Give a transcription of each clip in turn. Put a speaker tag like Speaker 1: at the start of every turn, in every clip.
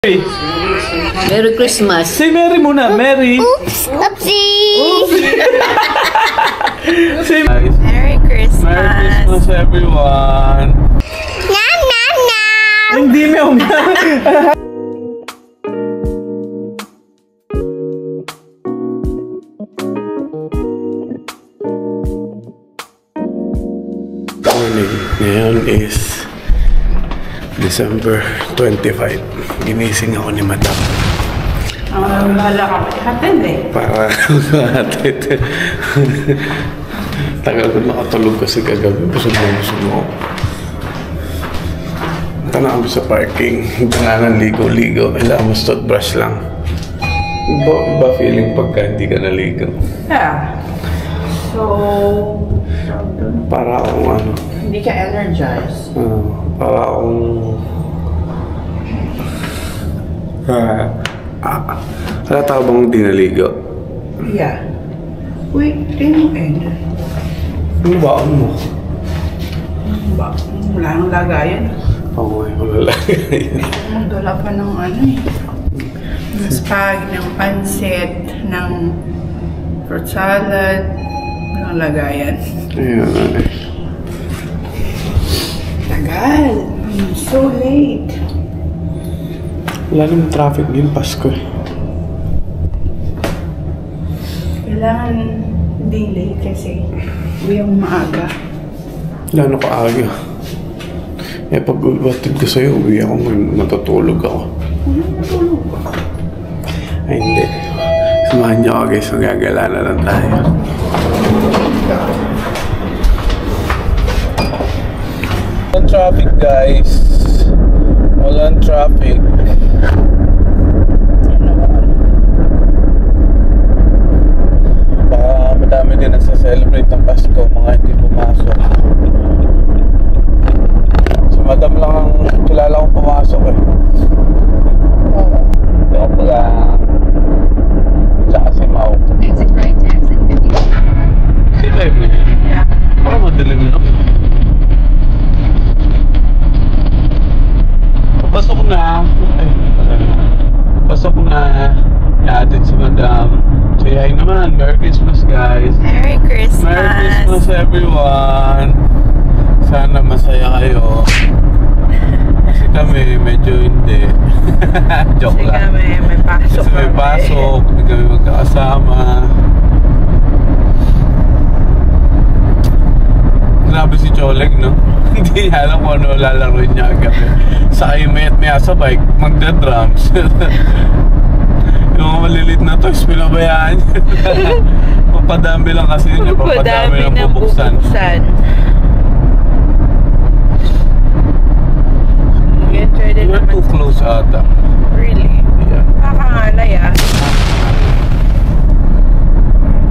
Speaker 1: Merry Christmas.
Speaker 2: Say Merry muna, Merry.
Speaker 1: Oops, oopsie.
Speaker 2: Say
Speaker 3: Merry Christmas.
Speaker 2: Merry Christmas, everyone.
Speaker 1: Nom, nom, nom.
Speaker 2: Hindi meow. Morning. Ngayon is December 25. Ginising ako ni Madam.
Speaker 3: Bahala ka. Hatid eh.
Speaker 2: Para hatid. Tagal ko nakatulog kasi kagabi. Busog mo. Tanaan mo sa parking. Danganan ligo-ligo. Kailangan mo toothbrush lang. Iba feeling pagka hindi ka naligo?
Speaker 3: Yeah. So,
Speaker 2: Para akong ano.
Speaker 3: hindi ka energized.
Speaker 2: Para akong... Halata bang di naligo?
Speaker 3: Yeah. Wait, end.
Speaker 2: Ano ba mo?
Speaker 3: Ba? Wala nang lagayan.
Speaker 2: Oo, wala lang.
Speaker 3: Magdala pa ng ano eh. Ng spag, ng pancit, ng fruit salad, ng lagayan.
Speaker 2: Ayun.
Speaker 3: Tagal. So late.
Speaker 2: Wala naman traffic din, Pasko eh.
Speaker 3: Kailangan hindi late kasi uwi ang maaga.
Speaker 2: Lalo ka aga. Eh, pag batid ko sa'yo, uwi ako, matutulog ako.
Speaker 3: Natulog ko.
Speaker 2: Ay, hindi. Samahan niyo ako guys, magagala na lang tayo. Walang traffic guys. Walang traffic. Baka madami din nagsa-celebrate ng Pasko, mga hindi pumasok. Si Madam lang ang kilala kong pumasok eh. Joke lang. Tsaka si Mau. Si Live na yun?
Speaker 3: Yeah.
Speaker 2: Parang madilim no? Pasok na. Ay, pasok na. Iatid si Madam. Say hi naman. Merry Christmas guys.
Speaker 3: Merry Christmas.
Speaker 2: Merry Christmas everyone. Sana masaya kayo. Kasi kami medyo hindi. Joke
Speaker 3: Kasi
Speaker 2: lang.
Speaker 3: kami may pasok.
Speaker 2: Kasi may pasok. Hindi kami magkakasama. Grabe si Choleg, no? Hindi niya alam kung ano lalaroin niya gabi. Sa may sa bike, magda-drums. Yung mga malilit na toys, pinabayaan niya. Papadami lang kasi niya. Papadami lang bubuksan.
Speaker 3: Enjoy din
Speaker 2: You're
Speaker 3: naman.
Speaker 2: too close ata.
Speaker 3: Really?
Speaker 2: Yeah.
Speaker 3: Nakakangalay ah.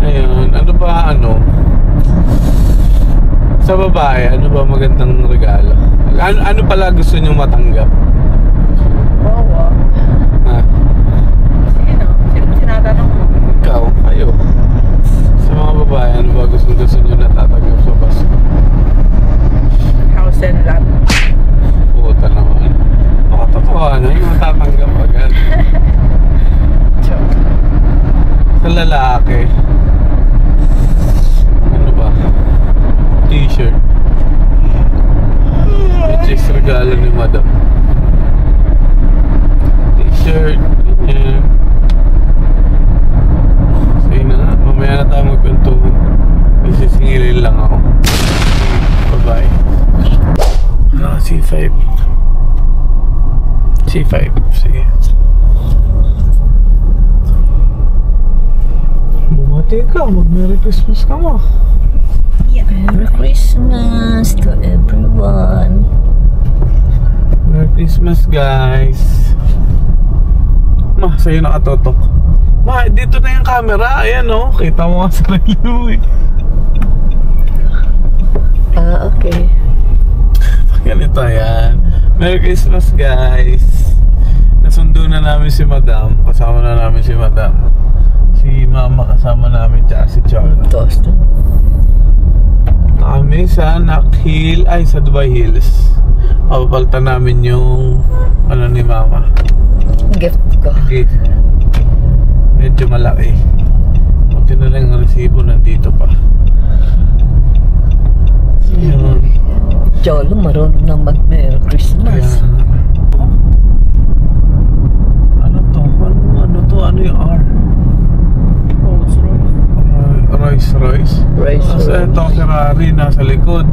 Speaker 2: Ayun, ano ba sa babae, ano ba magandang regalo? Ano pala gusto niyong matanggap?
Speaker 3: Wow.
Speaker 2: Ha?
Speaker 3: Sino? Sino tinatanong mo?
Speaker 2: Ikaw, kayo. Sa mga babae, ano ba gusto niyo natatanggap sa Pasko?
Speaker 3: House and lot.
Speaker 2: Puta naman. Makatatawa na yung matatanggap agad.
Speaker 3: Joke.
Speaker 2: Sa lalaki, ano ba? T-shirt. Which is regalo ni Madam. T-shirt. Ganyan. Sige na nga. Mamaya na tayo magkwentuhan. Isisingilin lang ako. Bye-bye. C5. C5. Sige. Bumati ka. Mag-Merry Christmas ka mo.
Speaker 1: Merry Christmas to everyone.
Speaker 2: Merry Christmas guys. Ma, sa'yo nakatotok. Ma, dito na yung camera. Ayan o, kita mo nga sa sarili eh.
Speaker 1: Okay.
Speaker 2: Ganito yan. Merry Christmas guys. Nasundo na namin si Madam. Kasama na namin si Madam. Si Mama kasama namin tsaka si Charla.
Speaker 1: Toast.
Speaker 2: Kami sa Hill, ay sa Dubai Hills. Papapalitan namin yung ano ni Mama.
Speaker 1: gift ko.
Speaker 2: Gift. Medyo malaki. Buti na lang ang resibo nandito pa. Yun.
Speaker 1: Jolo, marunong nang mag-Merry Christmas.
Speaker 2: Ano to? Ano to? Ano yung R? Royce. Kasi itong Ferrari nasa likod.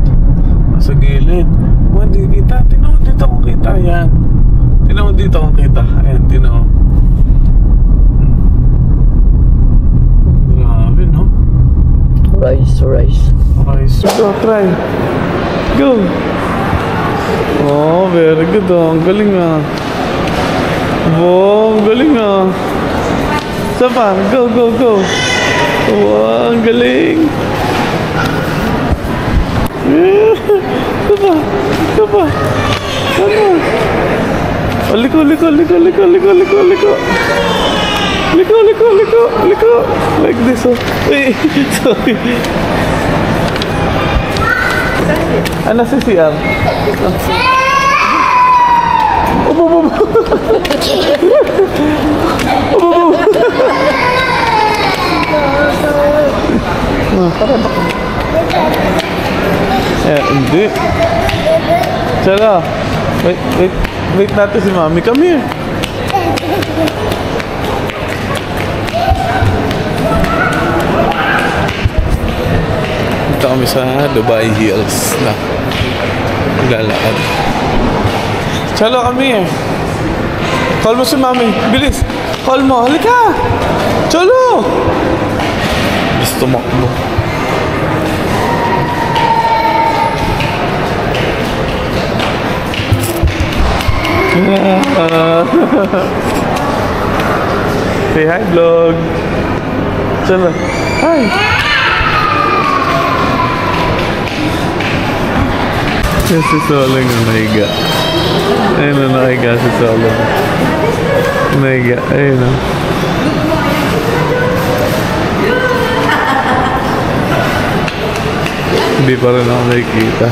Speaker 2: Nasa gilid. Hindi kita. Tinaw dito kung kita. Yan. Tinaw dito kung kita. Ayan, tinaw. Grabe, no?
Speaker 1: Rice.
Speaker 2: Go, try. Go. Oh, very good. Oh. Ang galing ah. Wow, ang galing ah. Isa pa. Go. Wow, ang galing. Isa pa. Ano? Oh, liko. Liko. Like this, oh. Hey, sorry. Ano si CR? Hindi. Tsaka. Wait natin si Mami. Come here. Dito kami sa Dubai Hills na lalakad. Chalo kami eh. Call mo si Mami. Bilis. Call mo. Halika. Chalo. Gusto makbo. Say hi, vlog. Chalo. Hi. Yes, si Solong ang nahiga. Ayun na, nahiga si Solong. Nahiga, ayun na. Hindi pa rin ako nakikita.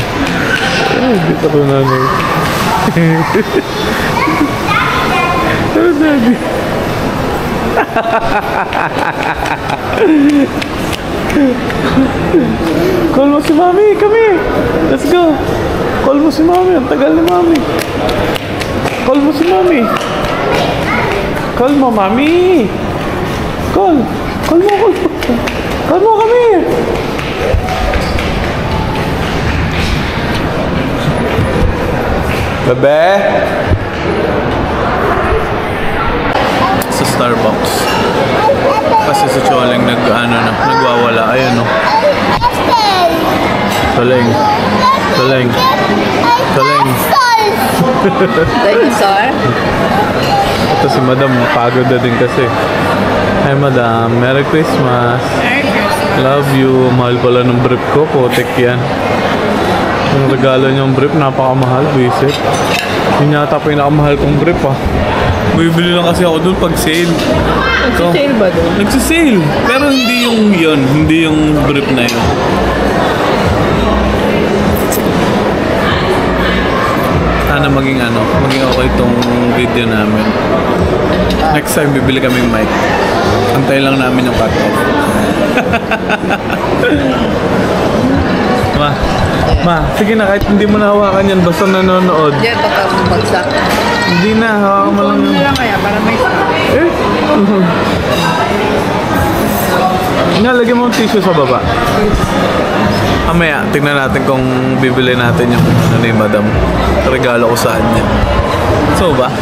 Speaker 2: Hindi pa rin ako nakikita. Oh, Daddy. Call mo si Mami, kami. Let's go. Call mo si Mami, ang tagal ni Mami. Call mo si Mami. Call mo, Mami. Call mo kami. Bebe. Sa Starbucks. Kasi si Choleng nagwawala. Ayun, no. Choleng.
Speaker 1: Dinosaur?
Speaker 2: Ito si Madam, pagod na din kasi. Hi Madam, Merry Christmas. Love you. Mahal pala ng brief ko, putik yan. Yung regalo niyong brief, napakamahal, visit. Yun yata pinakamahal kong brief ah. Bibili lang kasi ako doon pag sale.
Speaker 1: Nagsisale ba doon?
Speaker 2: Nagsisale. Pero hindi yung brief na yun. Sana maging okay itong video namin. Next time bibili kaming mic. Antay lang namin yung cut-off. Ma, sige na, kahit hindi mo nahawakan yan, basta nanonood.
Speaker 1: Diyan, baka bumagsak.
Speaker 2: Hindi na, hawakan mo lang yun.
Speaker 3: Lang kaya para may stop.
Speaker 2: Lagyan mo yung tissue sa baba. Mamaya, tignan natin kung bibili natin yung ni Madam. Regalo ko sa kanya. So ba?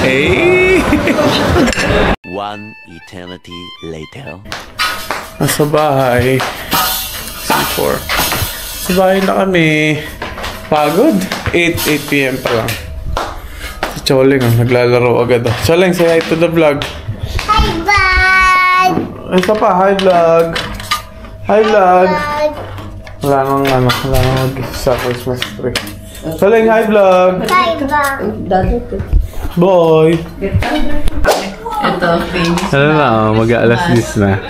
Speaker 2: Hey!
Speaker 4: One eternity later.
Speaker 2: Nasa bahay. C4. Sa bahay na kami. Pagod. 8 p.m. pa lang. Si Choleng, naglalaro agad. Choleng, say hi to the vlog.
Speaker 1: Hi, vlog!
Speaker 2: Isa pa, hi vlog. Hi vlog. Wala nang mag-isa Christmas tree. Choleng, hi vlog.
Speaker 1: Hi, vlog!
Speaker 2: Boy.
Speaker 3: Ito, finish
Speaker 2: Ano na, mag-aalas 10 na.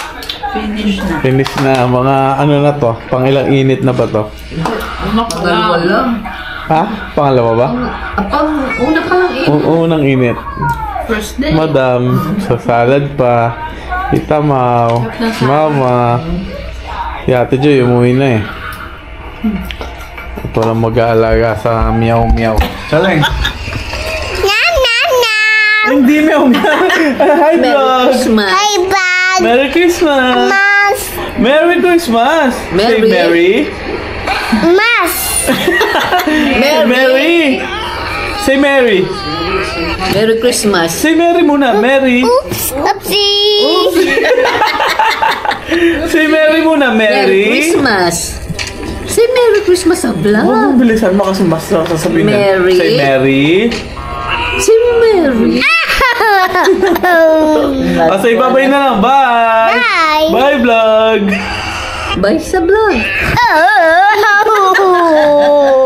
Speaker 2: Finish na. Mga ano na to? Pang ilang init na ba to?
Speaker 3: Dalawa lang.
Speaker 2: Ha? Pangalawa ba?
Speaker 3: Una pa lang
Speaker 2: Unang init.
Speaker 3: First day.
Speaker 2: Madam, sa salad pa. Tita Mau, Mama. Ate Joy, umuwi na eh. Ito lang mag-aalaga sa meow-meow. Chaleng! Hindi meow meow. Hi vlog.
Speaker 5: Hi, bye.
Speaker 2: Merry Christmas.
Speaker 5: Mas.
Speaker 2: Merry Christmas. Say Merry.
Speaker 5: Mas.
Speaker 2: Merry. Say Merry.
Speaker 1: Merry Christmas.
Speaker 2: Say Merry muna. Merry.
Speaker 5: Oops. Oopsie.
Speaker 2: Say Merry muna.
Speaker 1: Merry
Speaker 2: Merry.
Speaker 1: Christmas. Say Merry Christmas sa
Speaker 2: Huwag
Speaker 1: vlog.
Speaker 2: mong bilisan mo kasi mas sasabihin na.
Speaker 1: Merry.
Speaker 2: Say Merry.
Speaker 1: Say Merry.
Speaker 2: Say bye-bye na lang. Bye.
Speaker 5: Bye.
Speaker 2: Bye vlog.
Speaker 1: Bye sa vlog.
Speaker 5: Oh.